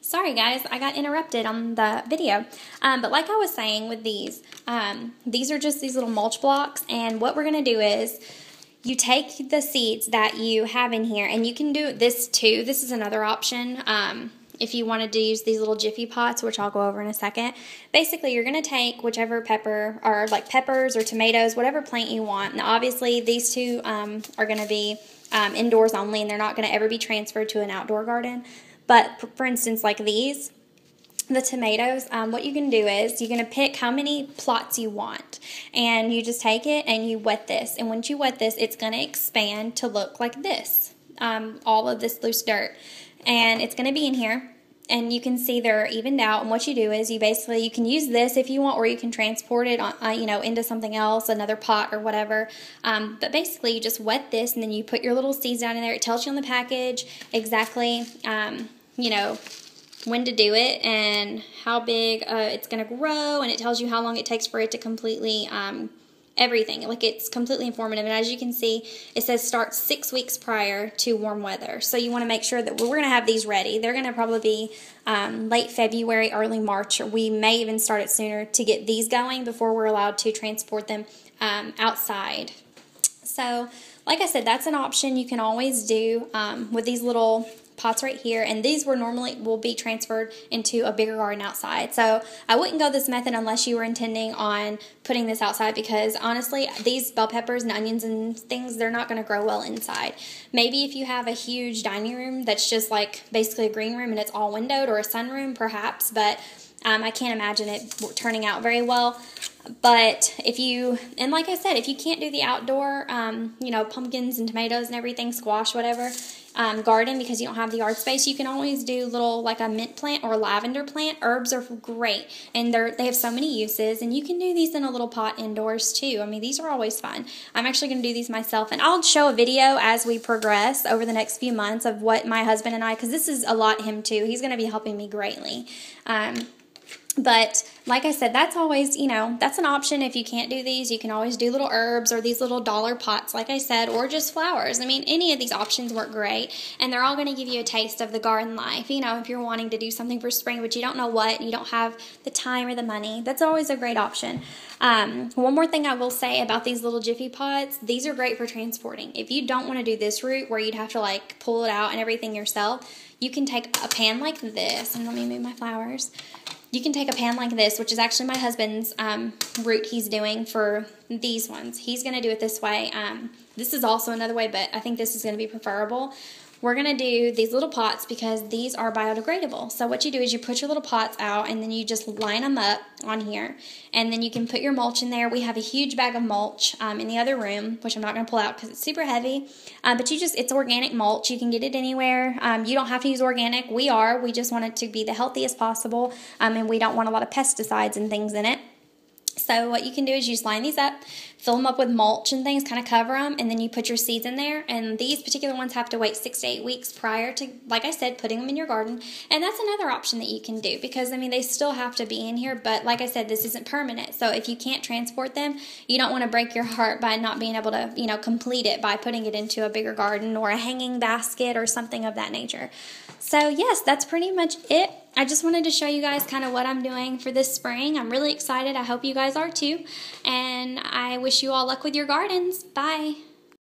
Sorry guys, I got interrupted on the video. But like I was saying with these are just these little mulch blocks, and what we're going to do is you take the seeds that you have in here, and you can do this too. This is another option. If you wanted to use these little Jiffy pots, which I'll go over in a second. Basically, you're going to take whichever pepper, or like peppers or tomatoes, whatever plant you want. Now, obviously, these two are going to be indoors only, and they're not going to ever be transferred to an outdoor garden. But, for instance, like these, the tomatoes, what you can do is you're going to pick how many plots you want, and you just take it and you wet this. And once you wet this, it's going to expand to look like this, all of this loose dirt. And it's going to be in here, and you can see they're evened out. And what you do is you can use this if you want, or you can transport it on, into something else, another pot or whatever. But basically you just wet this, and then you put your little seeds down in there. It tells you on the package exactly, when to do it and how big it's going to grow, and it tells you how long it takes for it to completely everything. Like, it's completely informative. And as you can see, it says start 6 weeks prior to warm weather. So you want to make sure that we're going to have these ready. They're going to probably be late February, early March, or we may even start it sooner to get these going before we're allowed to transport them outside. So like I said, that's an option you can always do with these little pots right here, and these will be transferred into a bigger garden outside. So I wouldn't go this method unless you were intending on putting this outside, because honestly, these bell peppers and onions and things, they're not going to grow well inside. Maybe if you have a huge dining room that's just like basically a green room and it's all windowed, or a sunroom perhaps, but I can't imagine it turning out very well. But and like I said, if you can't do the outdoor, pumpkins and tomatoes and everything, squash, whatever, garden, because you don't have the yard space, you can always do little, like a mint plant or a lavender plant. Herbs are great, and they have so many uses, and you can do these in a little pot indoors too. I mean, these are always fun. I'm actually going to do these myself, and I'll show a video as we progress over the next few months of what my husband and I, because this is a lot him too. He's going to be helping me greatly. But like I said, that's always, that's an option. If you can't do these, you can always do little herbs or these little dollar pots, like I said, or just flowers. I mean, any of these options work great, and they're all going to give you a taste of the garden life. If you're wanting to do something for spring, but you don't know what, and you don't have the time or the money, that's always a great option. One more thing I will say about these little Jiffy pots, these are great for transporting. If you don't want to do this route where you'd have to like pull it out and everything yourself, you can take a pan like this, and let me move my flowers. You can take a pan like this, which is actually my husband's route he's doing for these ones. He's going to do it this way. This is also another way, but I think this is going to be preferable. We're going to do these little pots because these are biodegradable. So what you do is you put your little pots out, and then you just line them up on here, and then you can put your mulch in there. We have a huge bag of mulch in the other room, which I'm not going to pull out because it's super heavy, but it's organic mulch. You can get it anywhere. You don't have to use organic. We just want it to be the healthiest possible, and we don't want a lot of pesticides and things in it. So what you can do is you just line these up, fill them up with mulch and things, kind of cover them, and then you put your seeds in there. And these particular ones have to wait 6 to 8 weeks prior to, like I said, putting them in your garden. And that's another option that you can do, because, they still have to be in here. But like I said, this isn't permanent. So if you can't transport them, you don't want to break your heart by not being able to, complete it by putting it into a bigger garden or a hanging basket or something of that nature. So yes, that's pretty much it. I just wanted to show you guys kind of what I'm doing for this spring. I'm really excited. I hope you guys are too. And I wish you all luck with your gardens. Bye.